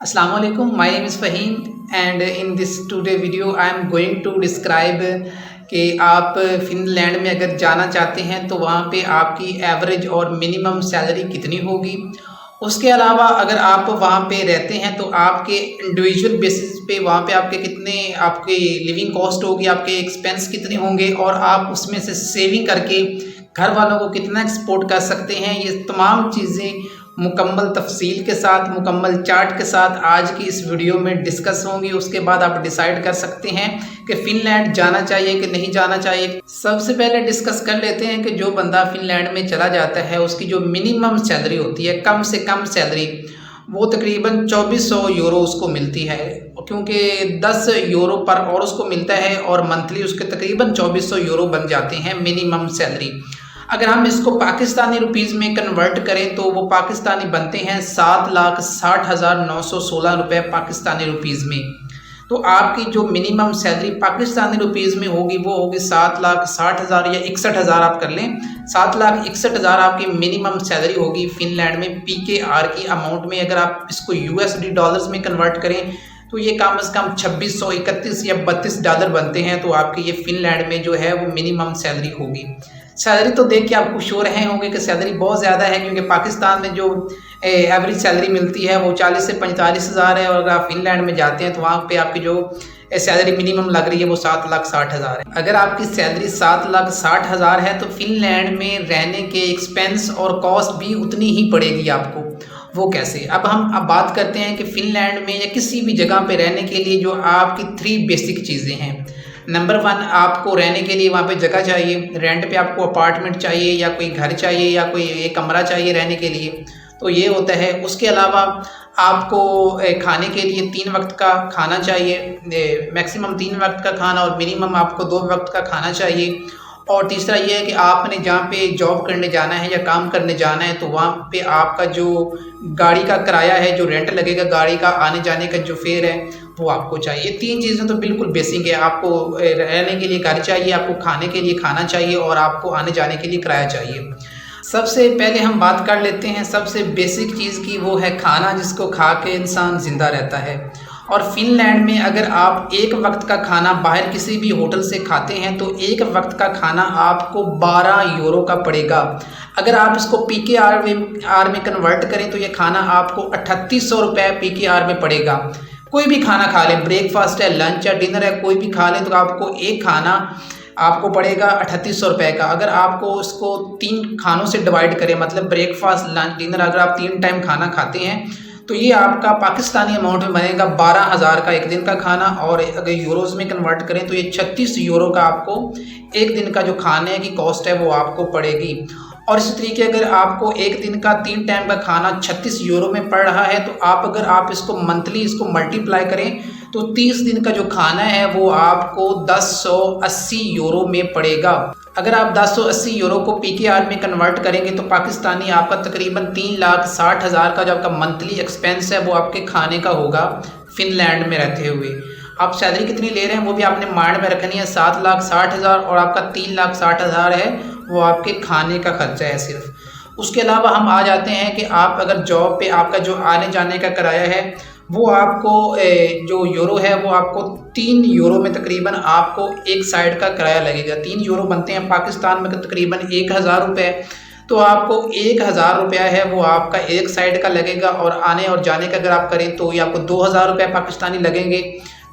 Assalamu alaikum. My name is Fahim and in this today video I am going to describe कि आप Finland में अगर जाना चाहते हैं तो वहाँ पे आपकी एवरेज और मिनिमम सैलरी कितनी होगी। उसके अलावा अगर आप वहाँ पे रहते हैं तो आपके इंडिविजुअल बेसिस पे वहाँ पे आपके कितने आपके लिविंग कॉस्ट होगी, आपके एक्सपेंस कितने होंगे और आप उसमें से सेविंग करके घर वालों को कितना एक्सपोर्ट कर सकते हैं। ये तमाम चीज़ें मुकम्मल तफसील के साथ, मुकम्मल चार्ट के साथ आज की इस वीडियो में डिस्कस होंगी। उसके बाद आप डिसाइड कर सकते हैं कि फिनलैंड जाना चाहिए कि नहीं जाना चाहिए। सबसे पहले डिस्कस कर लेते हैं कि जो बंदा फिनलैंड में चला जाता है उसकी जो मिनिमम सैलरी होती है, कम से कम सैलरी, वो तकरीबन 2400 यूरो उसको मिलती है, क्योंकि 10 यूरो पर आवर उसको मिलता है और मंथली उसके तकरीबन 2400 यूरो बन जाते हैं मिनिमम सैलरी। अगर हम इसको पाकिस्तानी रुपीज़ में कन्वर्ट करें तो वो पाकिस्तानी बनते हैं 7,60,916 रुपये पाकिस्तानी रुपीज़ में। तो आपकी जो मिनिमम सैलरी पाकिस्तानी रुपीज़ में होगी वो होगी 7,60,000 या 61,000 आप कर लें। 7,61,000 आपकी मिनिमम सैलरी होगी फिनलैंड में PKR की अमाउंट में। अगर आप इसको USD डॉलर्स में कन्वर्ट करें तो ये कम से कम 2631 या 32 डॉलर बनते हैं। तो आपकी ये फिनलैंड में जो है वो मिनिमम सैलरी होगी। सैलरी तो देख के आप खुश हो रहे होंगे कि सैलरी बहुत ज़्यादा है, क्योंकि पाकिस्तान में जो एवरेज सैलरी मिलती है वो 40 से 45 हज़ार है और अगर आप फिनलैंड में जाते हैं तो वहाँ पे आपकी जो सैलरी मिनिमम लग रही है वो 7,60,000 है। अगर आपकी सैलरी 7,60,000 है तो फिनलैंड में रहने के एक्सपेंस और कॉस्ट भी उतनी ही पड़ेगी आपको। वो कैसे? अब बात करते हैं कि फिनलैंड में या किसी भी जगह पे रहने के लिए जो आपकी 3 बेसिक चीज़ें हैं। नंबर 1, आपको रहने के लिए वहाँ पे जगह चाहिए। रेंट पे आपको अपार्टमेंट चाहिए या कोई घर चाहिए या कोई एक कमरा चाहिए रहने के लिए, तो ये होता है। उसके अलावा आपको खाने के लिए 3 वक्त का खाना चाहिए, मैक्सिमम 3 वक्त का खाना और मिनिमम आपको 2 वक्त का खाना चाहिए। और तीसरा ये है कि आपने जहाँ पे जॉब करने जाना है या काम करने जाना है तो वहाँ पे आपका जो गाड़ी का किराया है, जो रेंट लगेगा गाड़ी का, आने जाने का जो फेयर है वो आपको चाहिए। 3 चीज़ें तो बिल्कुल बेसिक है। आपको रहने के लिए घर चाहिए, आपको खाने के लिए खाना चाहिए और आपको आने जाने के लिए किराया चाहिए। सबसे पहले हम बात कर लेते हैं सबसे बेसिक चीज़ की, वो है खाना, जिसको खा के इंसान ज़िंदा रहता है। और फिनलैंड में अगर आप एक वक्त का खाना बाहर किसी भी होटल से खाते हैं तो एक वक्त का खाना आपको 12 यूरो का पड़ेगा। अगर आप इसको PKR में कन्वर्ट करें तो ये खाना आपको 3800 रुपये PKR में पड़ेगा। कोई भी खाना खा लें, ब्रेकफास्ट है, लंच है, डिनर है, कोई भी खा लें तो आपको एक खाना आपको पड़ेगा 3800 रुपये का। अगर आपको इसको 3 खानों से डिवाइड करें, मतलब ब्रेकफास्ट, लंच, डिनर, अगर आप 3 टाइम खाना खाते हैं तो ये आपका पाकिस्तानी अमाउंट में बनेगा 12,000 का एक दिन का खाना। और अगर यूरोज़ में कन्वर्ट करें तो ये 36 यूरो का आपको एक दिन का जो खाने की कॉस्ट है वो आपको पड़ेगी। और इसी तरीके अगर आपको एक दिन का 3 टाइम का खाना 36 यूरो में पड़ रहा है तो अगर आप इसको मंथली इसको मल्टीप्लाई करें तो 30 दिन का जो खाना है वो आपको 1080 यूरो में पड़ेगा। अगर आप 1080 यूरो को PKR में कन्वर्ट करेंगे तो पाकिस्तानी आपका तकरीबन 3,60,000 का जो आपका मंथली एक्सपेंस है वो आपके खाने का होगा फिनलैंड में रहते हुए। आप सैलरी कितनी ले रहे हैं वो भी आपने माइंड में रखनी है, 7,60,000 और आपका 3,60,000 है वो आपके खाने का खर्चा है सिर्फ। उसके अलावा हम आ जाते हैं कि आप अगर जॉब पे आपका जो आने जाने का किराया है वो आपको जो यूरो है वो आपको 3 यूरो में तकरीबन आपको एक साइड का किराया लगेगा। 3 यूरो बनते हैं पाकिस्तान में तकरीबन 1,000 रुपये। तो आपको 1,000 रुपया है वो आपका एक साइड का लगेगा और आने और जाने का अगर आप करें तो ये आपको 2,000 रुपये पाकिस्तानी लगेंगे।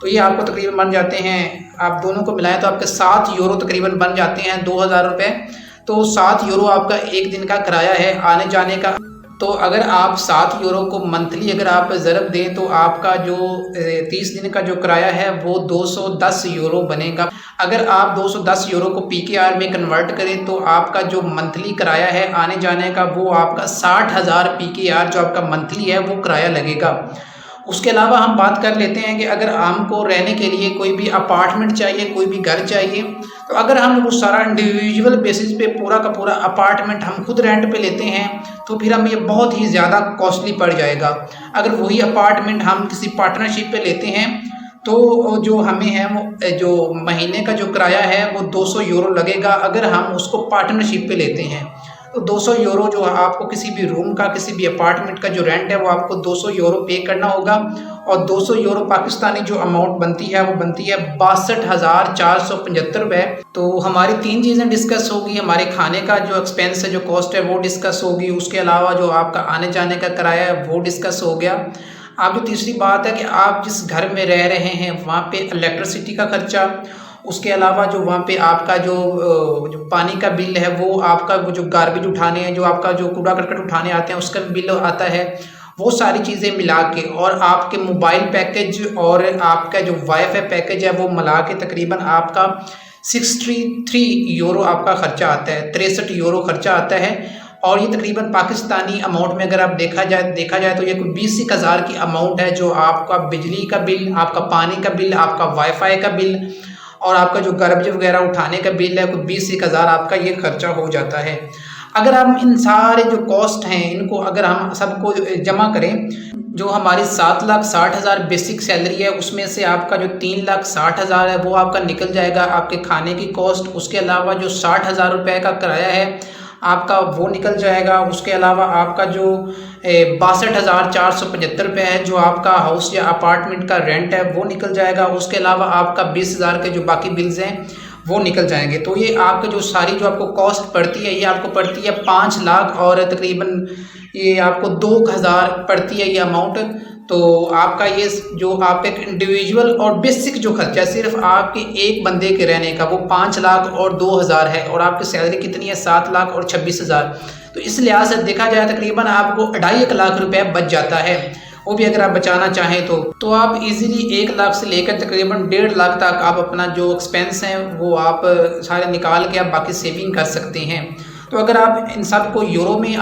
तो ये आपको तकरीबन बन जाते हैं, आप दोनों को मिलाएं तो आपके 7 यूरो तकरीबन बन जाते हैं 2,000 रुपये। तो 7 यूरो आपका एक दिन का किराया है आने जाने का। तो अगर आप 7 यूरो को मंथली अगर आप ज़रब दें तो आपका जो 30 दिन का जो किराया है वो 210 यूरो बनेगा। अगर आप 210 यूरो को PKR में कन्वर्ट करें तो आपका जो मंथली किराया है आने जाने का वो आपका 60,000 PKR जो आपका मंथली है वो किराया लगेगा। उसके अलावा हम बात कर लेते हैं कि अगर हमको रहने के लिए कोई भी अपार्टमेंट चाहिए, कोई भी घर चाहिए, तो अगर हम वो सारा इंडिविजुअल बेसिस पे पूरा का पूरा अपार्टमेंट हम खुद रेंट पे लेते हैं तो फिर हमें ये बहुत ही ज़्यादा कॉस्टली पड़ जाएगा। अगर वही अपार्टमेंट हम किसी पार्टनरशिप पे लेते हैं तो जो हमें है वो जो महीने का जो किराया है वो 200 यूरो लगेगा अगर हम उसको पार्टनरशिप पे लेते हैं। 200 यूरो जो आपको किसी भी रूम का, किसी भी अपार्टमेंट का जो रेंट है वो आपको 200 यूरो पे करना होगा। और 200 यूरो पाकिस्तानी जो अमाउंट बनती है वो बनती है 62,475 रुपये। तो हमारी 3 चीज़ें डिस्कस होगी। हमारे खाने का जो एक्सपेंस है, जो कॉस्ट है वो डिस्कस होगी। उसके अलावा जो आपका आने जाने का किराया है वो डिस्कस हो गया। अब जो तीसरी बात है कि आप जिस घर में रह रहे हैं वहाँ पे इलेक्ट्रिसिटी का खर्चा, उसके अलावा जो वहाँ पे आपका जो पानी का बिल है, वो आपका वो जो गार्बेज उठाने हैं, जो आपका जो कूड़ा करकट उठाने आते हैं उसका बिल आता है, वो सारी चीज़ें मिला के, और आपके मोबाइल पैकेज और आपका जो वाईफाई पैकेज है वो मिला के तकरीबन आपका 63 यूरो आपका खर्चा आता है, 63 यूरो खर्चा आता है। और ये तकरीबन पाकिस्तानी अमाउंट में अगर आप देखा जाए तो ये कोई 20 हज़ार की अमाउंट है, जो आपका बिजली का बिल, आपका पानी का बिल, आपका वाईफाई का बिल और आपका जो गार्बेज वगैरह उठाने का बिल है, कोई 20 हज़ार आपका ये खर्चा हो जाता है। अगर हम इन सारे जो कॉस्ट हैं इनको अगर हम सबको जमा करें, जो हमारी 7,60,000 बेसिक सैलरी है उसमें से आपका जो 3,60,000 है वो आपका निकल जाएगा आपके खाने की कॉस्ट। उसके अलावा जो 60,000 रुपये का किराया है आपका वो निकल जाएगा। उसके अलावा आपका जो 62,475 रुपये है जो आपका हाउस या अपार्टमेंट का रेंट है वो निकल जाएगा। उसके अलावा आपका 20,000 के जो बाकी बिल्स हैं वो निकल जाएंगे। तो ये आपका जो सारी जो आपको कॉस्ट पड़ती है ये आपको पड़ती है 5 लाख और तकरीबन ये आपको 2,000 पड़ती है ये अमाउंट। तो आपका ये जो आप एक इंडिविजुअल और बेसिक जो खर्चा है सिर्फ आपके एक बंदे के रहने का वो 5 लाख और 2,000 है, और आपकी सैलरी कितनी है 7 लाख और 26,000। तो इस लिहाज से देखा जाए तकरीबन आपको 2.5 लाख रुपये बच जाता है। वो भी अगर आप बचाना चाहें तो आप इजीली 1 लाख से लेकर तकरीबन 1.5 लाख तक आप अपना जो एक्सपेंस हैं वो आप सारे निकाल के आप बाकी सेविंग कर सकते हैं। तो अगर आप इन सब को यूरो में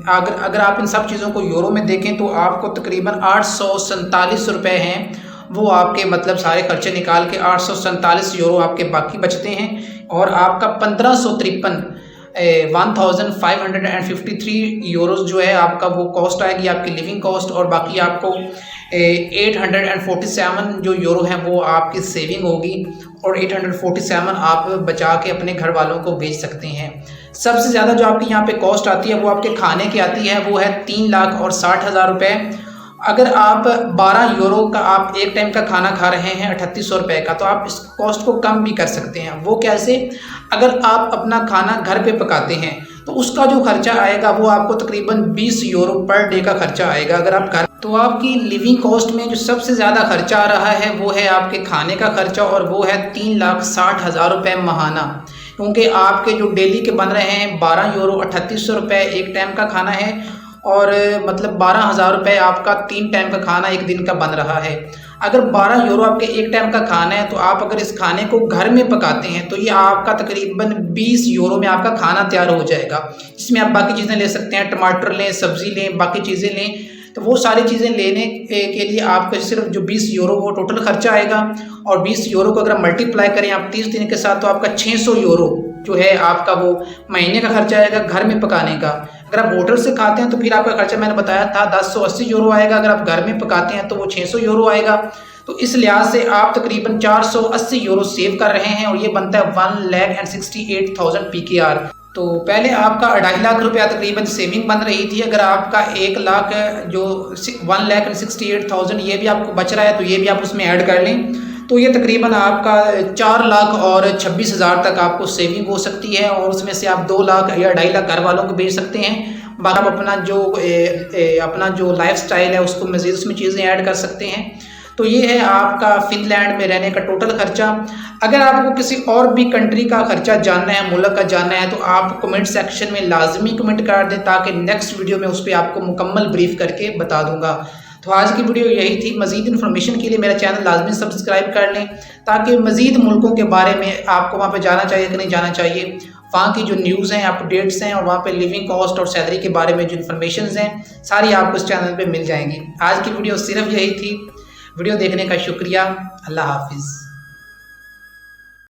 अगर आप इन सब चीज़ों को यूरो में देखें तो आपको तकरीबन 847 रुपये हैं वो आपके मतलब सारे खर्चे निकाल के 847 यूरो आपके बाकी बचते हैं। और आपका 1553 यूरोस जो है आपका वो कॉस्ट आएगी आपकी लिविंग कॉस्ट, और बाकी आपको 847 जो यूरो हैं वो आपकी सेविंग होगी, और 847 आप बचा के अपने घर वालों को भेज सकते हैं। सबसे ज़्यादा जो आपकी यहाँ पे कॉस्ट आती है वो आपके खाने की आती है, वो है 3,60,000 रुपये। अगर आप 12 यूरो का आप एक टाइम का खाना खा रहे हैं 3800 रुपये का, तो आप इस कॉस्ट को कम भी कर सकते हैं। वो कैसे? अगर आप अपना खाना घर पे पकाते हैं तो उसका जो खर्चा आएगा वो आपको तकरीबन 20 यूरो पर डे का खर्चा आएगा अगर आप घर। तो आपकी लिविंग कॉस्ट में जो सबसे ज़्यादा खर्चा आ रहा है वो है आपके खाने का खर्चा, और वो है 3,60,000 रुपये माहाना। क्योंकि आपके जो डेली के बन रहे हैं 12 यूरो 3800 रुपये एक टाइम का खाना है, और मतलब 12,000 रुपये आपका 3 टाइम का खाना एक दिन का बन रहा है। अगर 12 यूरो आपके एक टाइम का खाना है तो आप अगर इस खाने को घर में पकाते हैं तो ये आपका तकरीबन 20 यूरो में आपका खाना तैयार हो जाएगा। इसमें आप बाकी चीज़ें ले सकते हैं, टमाटर लें, सब्ज़ी लें, बाकी चीज़ें लें। तो वो सारी चीज़ें लेने के लिए आपको सिर्फ जो 20 यूरो वो टोटल खर्चा आएगा, और 20 यूरो को अगर मल्टीप्लाई करें आप 30 दिन के साथ तो आपका 600 यूरो जो है आपका वो महीने का खर्चा आएगा घर में पकाने का। अगर आप होटल से खाते हैं तो फिर आपका खर्चा मैंने बताया था 1080 यूरो आएगा, अगर आप घर में पकाते हैं तो वो 600 यूरो आएगा। तो इस लिहाज से आप तकरीबन 480 यूरो सेव कर रहे हैं, और ये बनता है 1,68,000 PKR। तो पहले आपका 2.5 लाख रुपया तकरीबन सेविंग बन रही थी। अगर आपका 1 लाख जो 1,68,000 ये भी आपको बच रहा है तो ये भी आप उसमें ऐड कर लें, तो ये तकरीबन आपका 4 लाख और 26,000 तक आपको सेविंग हो सकती है, और उसमें से आप 2 लाख या 2.5 लाख घर वालों को भेज सकते हैं। बाकी आप अपना जो लाइफ स्टाइल है उसको मज़ीद उसमें चीज़ें ऐड कर सकते हैं। तो ये है आपका फिनलैंड में रहने का टोटल खर्चा। अगर आपको किसी और भी कंट्री का खर्चा जानना है, मुल्क का जानना है, तो आप कमेंट सेक्शन में लाजमी कमेंट कर दें ताकि नेक्स्ट वीडियो में उस पर आपको मुकम्मल ब्रीफ करके बता दूंगा। तो आज की वीडियो यही थी। मज़ीद इन्फॉर्मेशन के लिए मेरा चैनल लाजमी सब्सक्राइब कर लें ताकि मज़ीद मुल्कों के बारे में आपको वहाँ पे जाना चाहिए कि नहीं जाना चाहिए, वहाँ की जो न्यूज़ हैं, अपडेट्स हैं, और वहाँ पे लिविंग कॉस्ट और सैलरी के बारे में जो इन्फॉर्मेशन हैं सारी आपको इस चैनल पे मिल जाएंगी। आज की वीडियो सिर्फ यही थी। वीडियो देखने का शुक्रिया। अल्लाह हाफिज़।